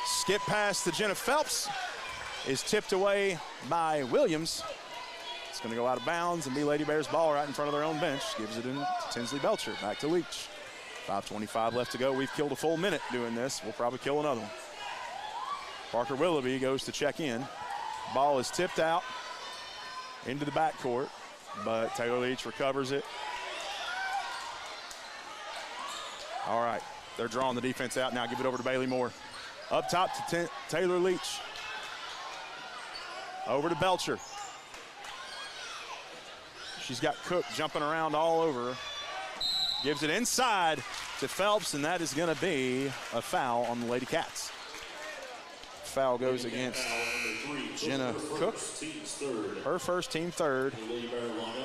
Skip pass to Jenna Phelps is tipped away by Williams. It's going to go out of bounds and be Lady Bears ball right in front of their own bench. Gives it in to Tinsley Belcher. Back to Leach. 5:25 left to go. We've killed a full minute doing this. We'll probably kill another one. Parker Willoughby goes to check in. Ball is tipped out into the backcourt, but Taylor Leach recovers it. All right, they're drawing the defense out now. Give it over to Bailey Moore. Up top to Taylor Leach. Over to Belcher. She's got Cook jumping around all over her. Gives it inside to Phelps, and that is going to be a foul on the Lady Cats. Foul goes against Jenna Cook. Her first, team third.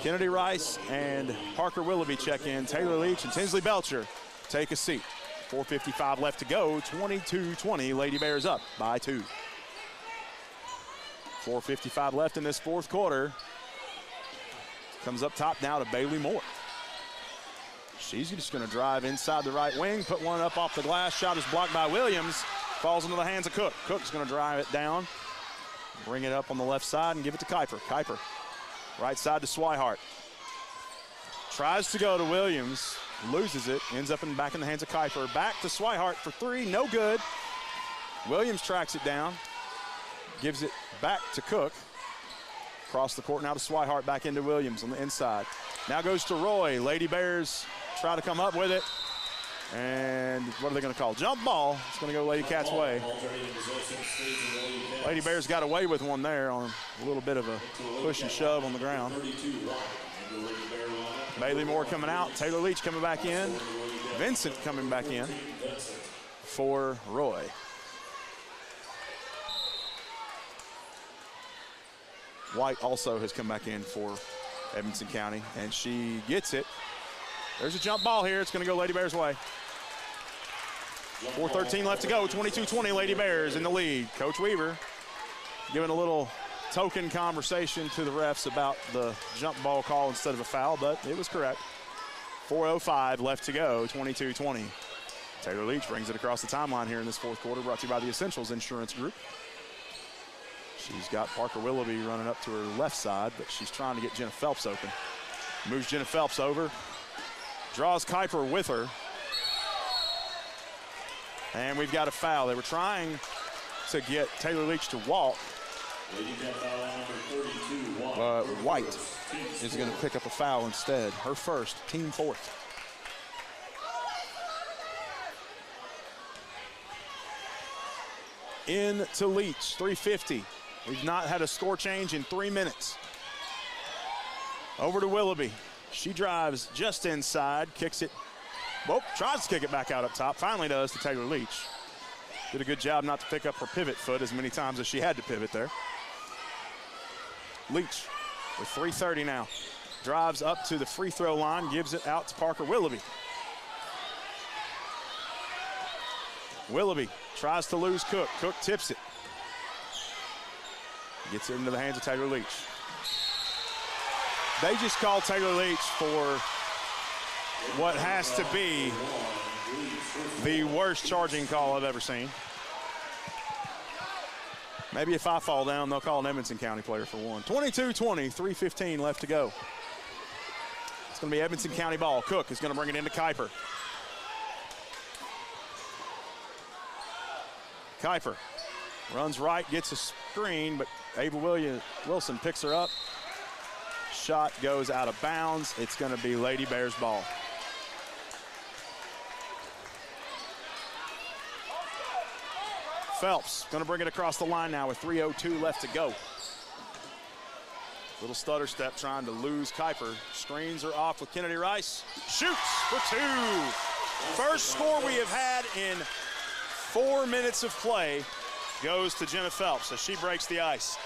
Kennedy Rice and Parker Willoughby check in. Taylor Leach and Tinsley Belcher take a seat. 4:55 left to go. 22-20. Lady Bears up by 2. 4:55 left in this fourth quarter. Comes up top now to Bailey Moore. She's just going to drive inside the right wing, put one up off the glass. Shot is blocked by Williams. Falls into the hands of Cook. Cook's going to drive it down, bring it up on the left side, and give it to Kuiper. Kuiper, right side to Swihart. Tries to go to Williams, loses it, ends up back in the hands of Kuiper. Back to Swihart for 3, no good. Williams tracks it down, gives it back to Cook. Across the court now to Swihart, back into Williams on the inside. Now goes to Roy. Lady Bears try to come up with it. And what are they going to call? Jump ball. It's going to go Lady Cats' way. Lady Bears got away with one there on a little bit of a push and shove on the ground. Bailey Moore coming out. Taylor Leach coming back in. Vincent coming back in for Roy. White also has come back in for Edmonson County, and she gets it. There's a jump ball here. It's going to go Lady Bears' way. 4:13 left to go. 22-20 Lady Bears in the lead. Coach Weaver giving a little token conversation to the refs about the jump ball call instead of a foul, but it was correct. 4:05 left to go. 22-20. Taylor Leach brings it across the timeline here in this fourth quarter, brought to you by the Essentials Insurance Group. She's got Parker Willoughby running up to her left side, but she's trying to get Jenna Phelps open. Moves Jenna Phelps over. Draws Kuiper with her. And we've got a foul. They were trying to get Taylor Leach to walk. But White is going to pick up a foul instead. Her first, team fourth. In to Leach, 3:50. We've not had a score change in 3 minutes. Over to Willoughby. She drives just inside, kicks it. Whoop, tries to kick it back out up top. Finally does to Taylor Leach. Did a good job not to pick up her pivot foot as many times as she had to pivot there. Leach with 3:30 now. Drives up to the free throw line, gives it out to Parker Willoughby. Willoughby tries to lose Cook. Cook tips it. Gets it into the hands of Taylor Leach. They just called Taylor Leach for what has to be the worst charging call I've ever seen. Maybe if I fall down, they'll call an Edmonson County player for one. 22-20, 3:15 left to go. It's going to be Edmonson County ball. Cook is going to bring it into Kuiper. Kuiper runs right, gets a screen, but Ava Wilson picks her up. Shot goes out of bounds. It's going to be Lady Bears ball. Phelps going to bring it across the line now with 3:02 left to go. Little stutter step trying to lose Kuiper. Screens her off with Kennedy Rice. Shoots for two. First score we have had in 4 minutes of play goes to Jenna Phelps as she breaks the ice.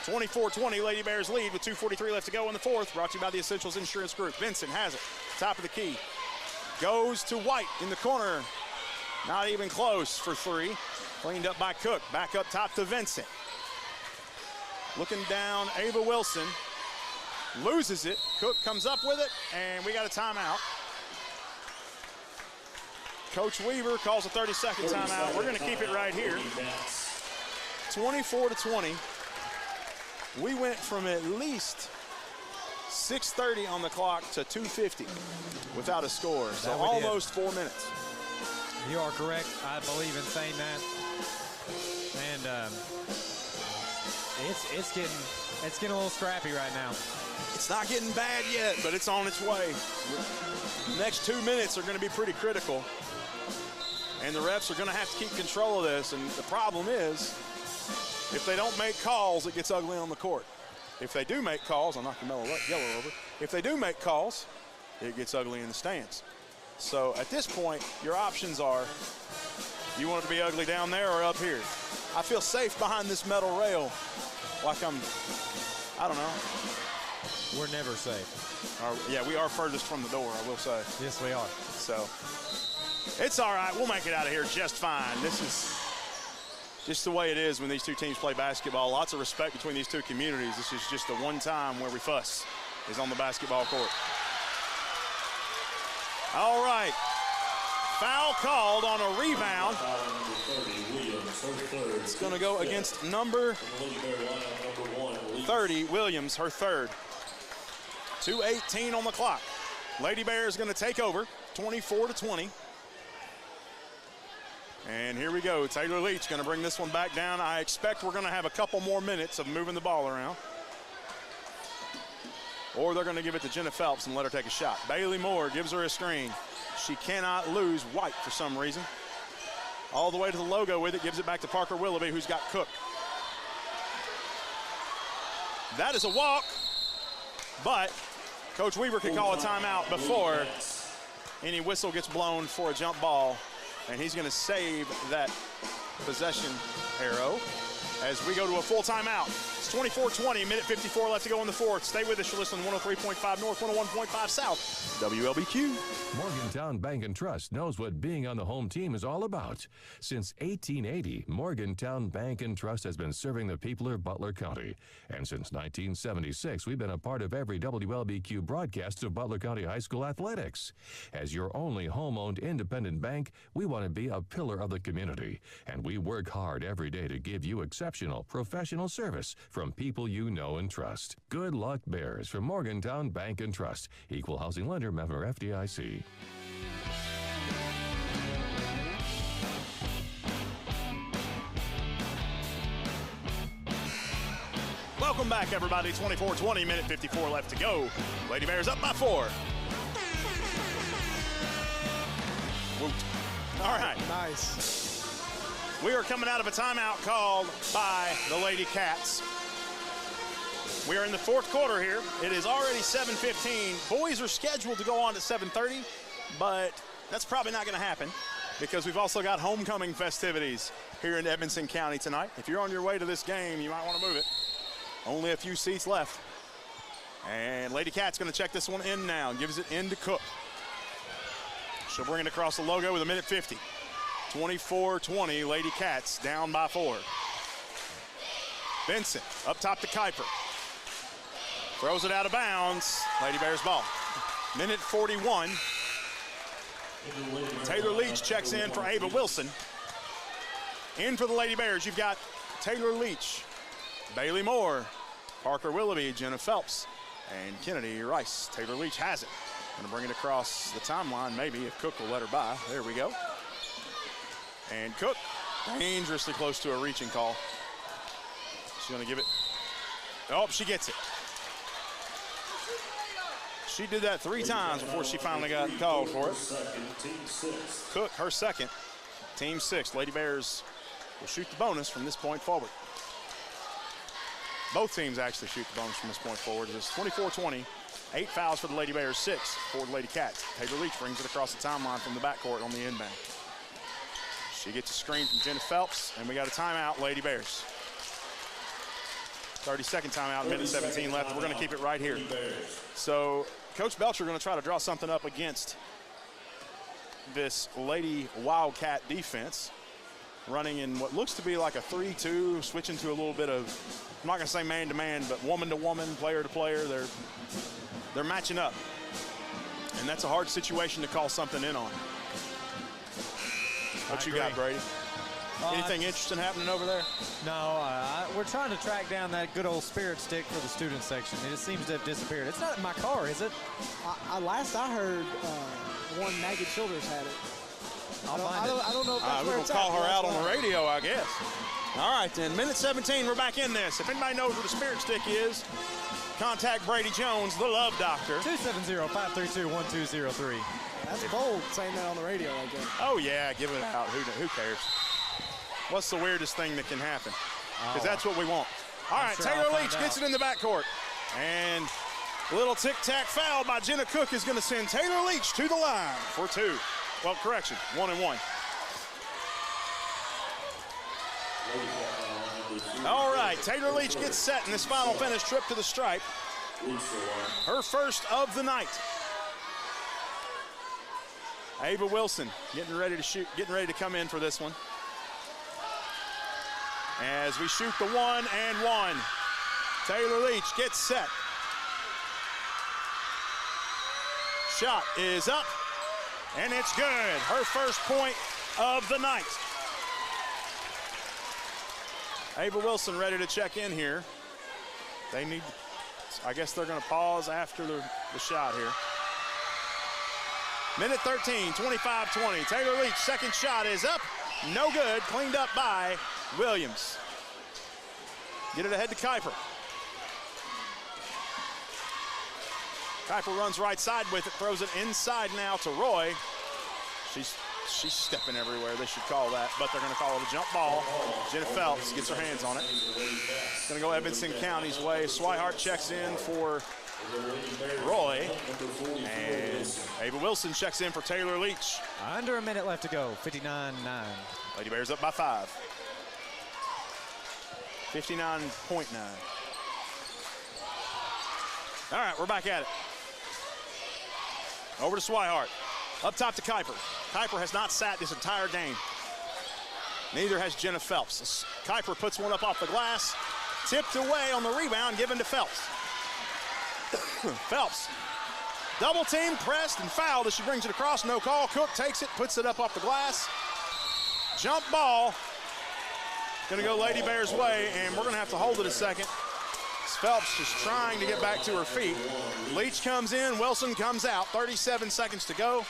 24-20, Lady Bears lead with 2:43 left to go in the fourth. Brought to you by the Essentials Insurance Group. Vincent has it, top of the key. Goes to White in the corner. Not even close for three. Cleaned up by Cook. Back up top to Vincent. Looking down, Ava Wilson. Loses it. Cook comes up with it, and we got a timeout. Coach Weaver calls a 30-second timeout. We're going to keep it right here. 24-20. We went from at least 6:30 on the clock to 2:50 without a score. So almost 4 minutes. You are correct. I believe in saying that. And it's getting a little scrappy right now. It's not getting bad yet, but it's on its way. The next 2 minutes are going to be pretty critical. And the refs are going to have to keep control of this. And the problem is, if they don't make calls, it gets ugly on the court. If they do make calls, I'll knock the yellow over. If they do make calls, it gets ugly in the stands. So at this point, your options are, you want it to be ugly down there or up here? I feel safe behind this metal rail, like I don't know. We're never safe. Yeah, we are furthest from the door, I will say. Yes, we are. So it's all right. We'll make it out of here just fine. This is just the way it is when these two teams play basketball. Lots of respect between these two communities. This is just the one time where we fuss, is on the basketball court. All right. Foul called on a rebound. It's going to go against number 30, Williams, her third. 2:18 on the clock. Lady Bears going to take over, 24-20. And here we go. Taylor Leach going to bring this one back down. I expect we're going to have a couple more minutes of moving the ball around. Or they're going to give it to Jenna Phelps and let her take a shot. Bailey Moore gives her a screen. She cannot lose White for some reason. All the way to the logo with it, gives it back to Parker Willoughby, who's got Cook. That is a walk, but Coach Weaver can call a timeout before any whistle gets blown for a jump ball, and he's going to save that possession arrow as we go to a full timeout. It's 24-20, minute 54 left to go in the fourth. Stay with us. You're listening to 103.5 North, 101.5 South, WLBQ. Morgantown Bank and Trust knows what being on the home team is all about. Since 1880, Morgantown Bank and Trust has been serving the people of Butler County. And since 1976, we've been a part of every WLBQ broadcast of Butler County High School athletics. As your only home-owned independent bank, we want to be a pillar of the community. And we work hard every day to give you exceptional professional service from people you know and trust. Good luck, Bears, from Morgantown Bank and Trust. Equal housing lender, member FDIC. Welcome back, everybody. 24-20, minute 54 left to go. Lady Bears up by 4. Woot. All right. Nice. We are coming out of a timeout called by the Lady Cats. We are in the 4th quarter here. It is already 7:15. Boys are scheduled to go on at 7:30, but that's probably not going to happen because we've also got homecoming festivities here in Edmonson County tonight. If you're on your way to this game, you might want to move it. Only a few seats left. And Lady Cat's going to check this one in now. Gives it in to Cook. She'll bring it across the logo with a minute 50. 24-20, Lady Cats down by 4. Benson up top to Kuiper. Throws it out of bounds. Lady Bears ball. Minute 41. Taylor Leach checks in for Ava Wilson. In for the Lady Bears, you've got Taylor Leach, Bailey Moore, Parker Willoughby, Jenna Phelps, and Kennedy Rice. Taylor Leach has it. Gonna bring it across the timeline, maybe, if Cook will let her by. There we go. And Cook, dangerously close to a reaching call. She's gonna give it. Oh, she gets it. She did that 3 times before she finally got called for it. Cook, her second. Team 6. Lady Bears will shoot the bonus from this point forward. Both teams actually shoot the bonus from this point forward. It's 24-20. 8 fouls for the Lady Bears, 6 for the Lady Cats. Taylor Leach brings it across the timeline from the backcourt on the inbound. She gets a screen from Jenna Phelps, and we got a timeout, Lady Bears. 30-second timeout, minute 17 left. We're going to keep it right here. So Coach Belcher going to try to draw something up against this Lady Wildcat defense, running in what looks to be like a 3-2, switching to a little bit of, I'm not going to say man-to-man, but woman-to-woman, player-to-player. They're matching up, and that's a hard situation to call something in on. What you got, Brady? Anything interesting happening over there? No, we're trying to track down that good old spirit stick for the student section. It seems to have disappeared. It's not in my car, is it? Last I heard, one Maggie Childers had it. I don't know if that's we're where going it's to call at. her out on the radio, I guess. All right, then. Minute 17, we're back in this. If anybody knows where the spirit stick is, contact Brady Jones, the Love Doctor. 270-532-1203. That's bold, saying that on the radio like that. Oh, yeah, give it out. Who cares? What's the weirdest thing that can happen? Because that's what we want. All right, sure Taylor I'll Leach find gets out. it in the backcourt. And a little tic-tac foul by Jenna Cook is going to send Taylor Leach to the line for 2. Well, correction, 1 and 1. All right, Taylor Leach gets set in this final finish trip to the stripe. Her first of the night. Ava Wilson getting ready to shoot, getting ready to come in for this one. As we shoot the 1 and 1. Taylor Leach gets set. Shot is up, and it's good. Her first point of the night. Ava Wilson ready to check in here. They need, I guess they're going to pause after the shot here. Minute 13, 25-20. Taylor Leach, second shot is up. No good. Cleaned up by Williams. Get it ahead to Kuiper. Kuiper runs right side with it, throws it inside now to Roy. She's stepping everywhere. They should call that, but they're going to call it a jump ball. Jenna Phelps gets her hands on it. It's going to go Edmonson County's way. Swihart checks in for Roy, and Ava Wilson checks in for Taylor Leach. Under a minute left to go, 59-9. Lady Bears up by 5. 59.9. All right, we're back at it. Over to Swihart. Up top to Kuiper. Kuiper has not sat this entire game. Neither has Jenna Phelps. Kuiper puts one up off the glass. Tipped away on the rebound, given to Phelps. Phelps, double team, pressed, and fouled as she brings it across. No call. Cook takes it, puts it up off the glass. Jump ball. Going to go Lady Bears' way, and we're going to have to hold it a second. Phelps just trying to get back to her feet. Leach comes in, Wilson comes out. 37 seconds to go.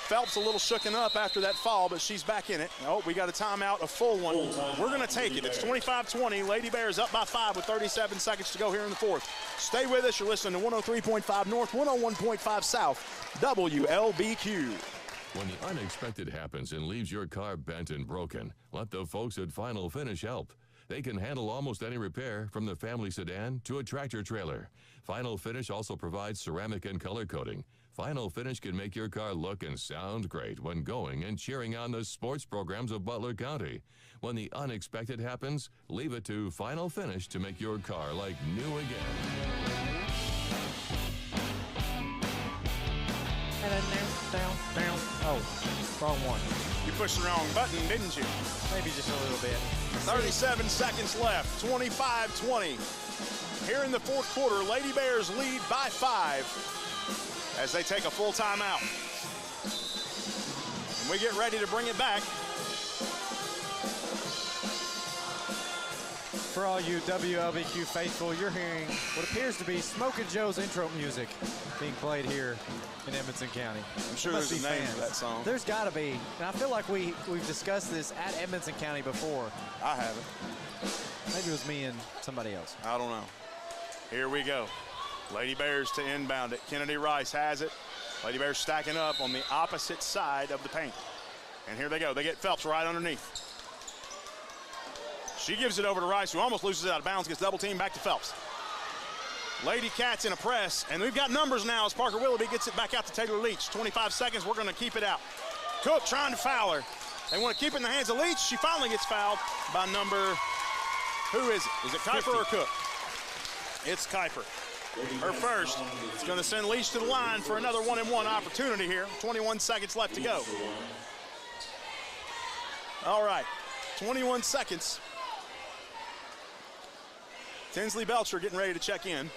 Phelps a little shooken up after that fall, but she's back in it. Oh, we got a timeout, a full one. We're going to take it. It's 25-20. Lady Bears up by 5 with 37 seconds to go here in the fourth. Stay with us. You're listening to 103.5 North, 101.5 South, WLBQ. When the unexpected happens and leaves your car bent and broken, let the folks at Final Finish help. They can handle almost any repair, from the family sedan to a tractor trailer. Final Finish also provides ceramic and color coating. Final Finish can make your car look and sound great when going and cheering on the sports programs of Butler County. When the unexpected happens, leave it to Final Finish to make your car like new again. And then down. Oh, wrong one. You pushed the wrong button, didn't you? Maybe just a little bit. 37 seconds left, 25-20. Here in the fourth quarter, Lady Bears lead by 5 as they take a full timeout. And we get ready to bring it back. For all you WLBQ faithful, you're hearing what appears to be Smokin' Joe's intro music being played here in Edmonson County. I'm sure there's a name for that song. There's got to be. And I feel like we've discussed this at Edmonson County before. I haven't. Maybe it was me and somebody else. I don't know. Here we go. Lady Bears to inbound it. Kennedy Rice has it. Lady Bears stacking up on the opposite side of the paint. And here they go. They get Phelps right underneath. She gives it over to Rice, who almost loses it out of bounds, gets double teamed back to Phelps. Lady Cats in a press, and we've got numbers now as Parker Willoughby gets it back out to Taylor Leach. 25 seconds, we're gonna keep it out. Cook trying to foul her. They wanna keep it in the hands of Leach. She finally gets fouled by number, who is it? Is it Kuiper or Cook? It's Kuiper. Her first. It's gonna send Leach to the line for another 1-and-1 opportunity here. 21 seconds left to go. All right, 21 seconds. Tinsley Belcher getting ready to check in.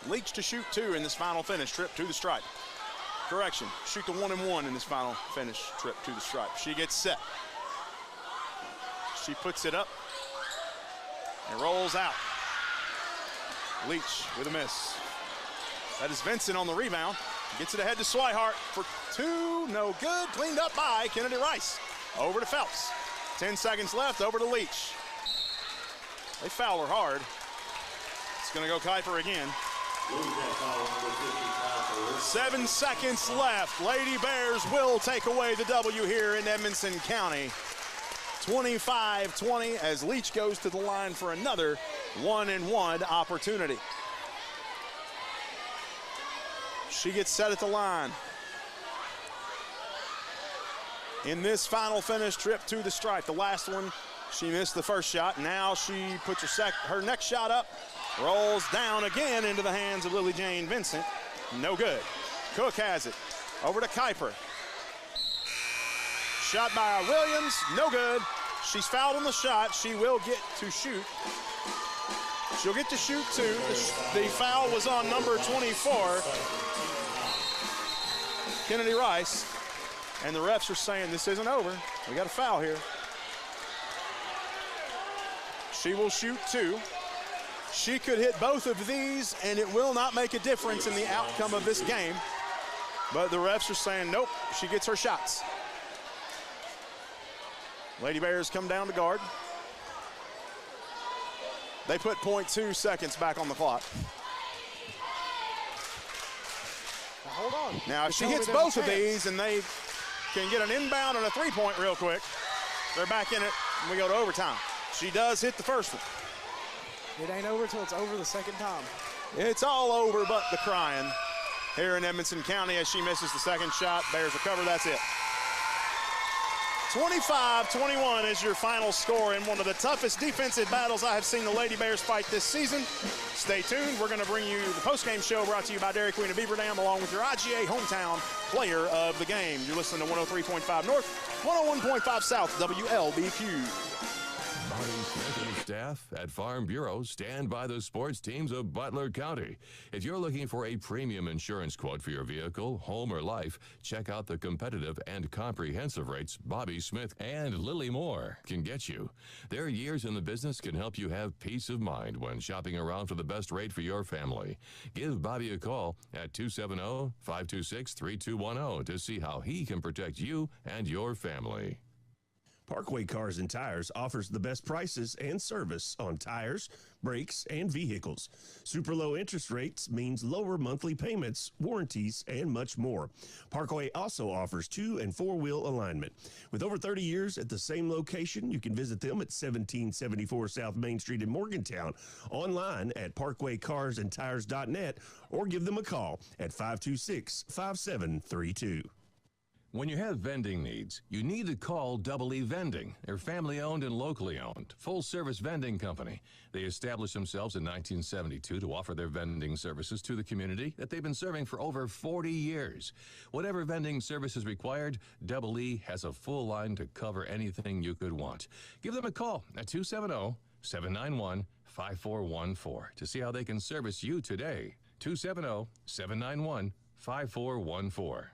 Leach to shoot 2 in this final finish trip to the stripe. Correction, shoot the 1-and-1 in this final finish trip to the stripe. She gets set. She puts it up and rolls out. Leach with a miss. That is Vincent on the rebound. Gets it ahead to Swihart for 2, no good. Cleaned up by Kennedy Rice. Over to Phelps. 10 seconds left, over to Leach. They foul her hard. It's gonna go Kuiper again. 7 seconds left. Lady Bears will take away the W here in Edmonson County. 25-20 as Leach goes to the line for another 1-and-1 opportunity. She gets set at the line. In this final finish trip to the stripe, the last one, she missed the first shot. Now she puts her next shot up, rolls down again into the hands of Lily Jane Vincent. No good. Cook has it. Over to Kuiper. Shot by Williams, no good. She's fouled on the shot. She will get to shoot. She'll get to shoot 2. The foul was on number 24, Kennedy Rice. And the refs are saying this isn't over. We got a foul here. She will shoot 2. She could hit both of these, and it will not make a difference in the outcome of this game. But the refs are saying, nope, she gets her shots. Lady Bears come down to guard. They put 0.2 seconds back on the clock. Now, hold on. Now, if she hits both of these and they can get an inbound and a 3-point real quick, they're back in it, and we go to overtime. She does hit the first one. It ain't over till it's over the second time. It's all over but the crying here in Edmonson County as she misses the second shot. Bears recover, that's it. 25-21 is your final score in one of the toughest defensive battles I have seen the Lady Bears fight this season. Stay tuned. We're going to bring you the postgame show brought to you by Dairy Queen of Beaver Dam along with your IGA hometown player of the game. You're listening to 103.5 North, 101.5 South, WLBQ. staff at Farm Bureau stand by the sports teams of Butler County. If you're looking for a premium insurance quote for your vehicle, home, or life, check out the competitive and comprehensive rates Bobby Smith and Lily Moore can get you. Their years in the business can help you have peace of mind when shopping around for the best rate for your family. Give Bobby a call at 270-526-3210 to see how he can protect you and your family. Parkway Cars and Tires offers the best prices and service on tires, brakes, and vehicles. Super low interest rates means lower monthly payments, warranties, and much more. Parkway also offers 2- and 4-wheel alignment. With over 30 years at the same location, you can visit them at 1774 South Main Street in Morgantown, online at parkwaycarsandtires.net, or give them a call at 526-5732. When you have vending needs, you need to call Double E Vending. They're family-owned and locally owned, full-service vending company. They established themselves in 1972 to offer their vending services to the community that they've been serving for over 40 years. Whatever vending service is required, Double E has a full line to cover anything you could want. Give them a call at 270-791-5414 to see how they can service you today. 270-791-5414.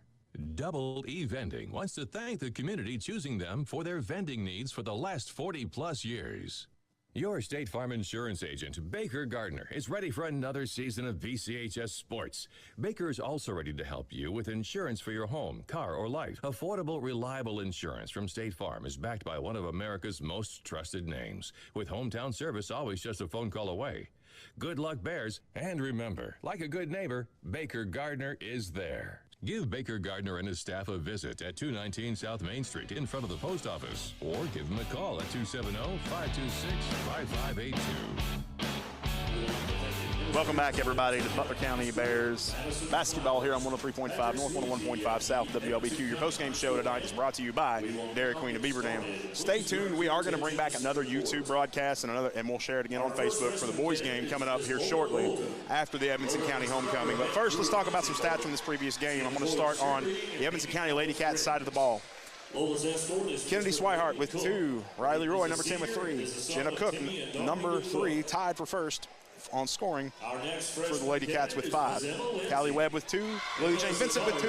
Double E Vending wants to thank the community choosing them for their vending needs for the last 40-plus years. Your State Farm insurance agent, Baker Gardner, is ready for another season of BCHS sports. Baker is also ready to help you with insurance for your home, car, or life. Affordable, reliable insurance from State Farm is backed by one of America's most trusted names, with hometown service always just a phone call away. Good luck, Bears, and remember, like a good neighbor, Baker Gardner is there. Give Baker Gardner and his staff a visit at 219 South Main Street in front of the post office, or give them a call at 270-526-5582. Welcome back, everybody, to Butler County Bears basketball here on 103.5 North, 101.5 South WLBQ. Your postgame show tonight is brought to you by Dairy Queen of Beaver Dam. Stay tuned. We are going to bring back another YouTube broadcast and we'll share it again on Facebook for the boys game coming up here shortly after the Edmonson County homecoming. But first, let's talk about some stats from this previous game. I'm going to start on the Edmonson County Lady Cats side of the ball. Kennedy Swihart with 2, Riley Roy, number 10, with 3, Jenna Cook, number 3, tied for first on scoring for the Lady Cats with 5. Callie Webb with 2, Lily Jane Vincent with 2,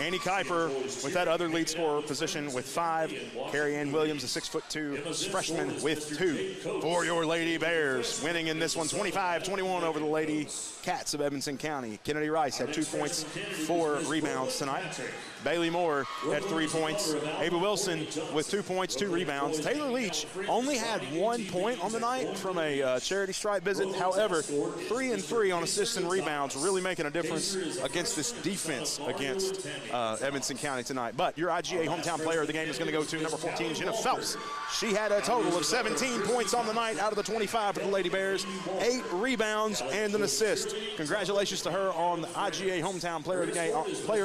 Annie Kuiper with that other lead scorer position with 5, Carrie Ann Williams, a 6'2" freshman, with 2. For your Lady Bears, winning in this one 25-21 over the Lady Cats of Edmonson County. Kennedy Rice had 2 points, 4 rebounds tonight. Bailey Moore had 3 points. Ava Wilson with 2 points, 2 rebounds. Taylor Leach only had 1 point on the night from a charity stripe visit. However, 3 and 3 on assists and rebounds, really making a difference against this defense against Edmonson County tonight. But your IGA hometown player of the game is going to go to number 14, Jenna Phelps. She had a total of 17 points on the night out of the 25 for the Lady Bears, 8 rebounds and an assist. Congratulations to her on the IGA hometown player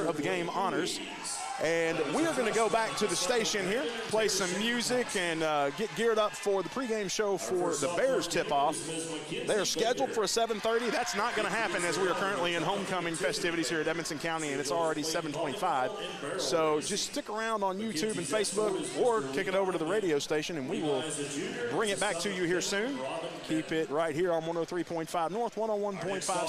of the game honors. And we are going to go back to the station here, play some music, and get geared up for the pregame show for the Bears tip-off. They are scheduled for a 7:30. That's not going to happen as we are currently in homecoming festivities here at Edmonson County, and it's already 7:25. So just stick around on YouTube and Facebook, or kick it over to the radio station, and we will bring it back to you here soon. Keep it right here on 103.5 North, 101.5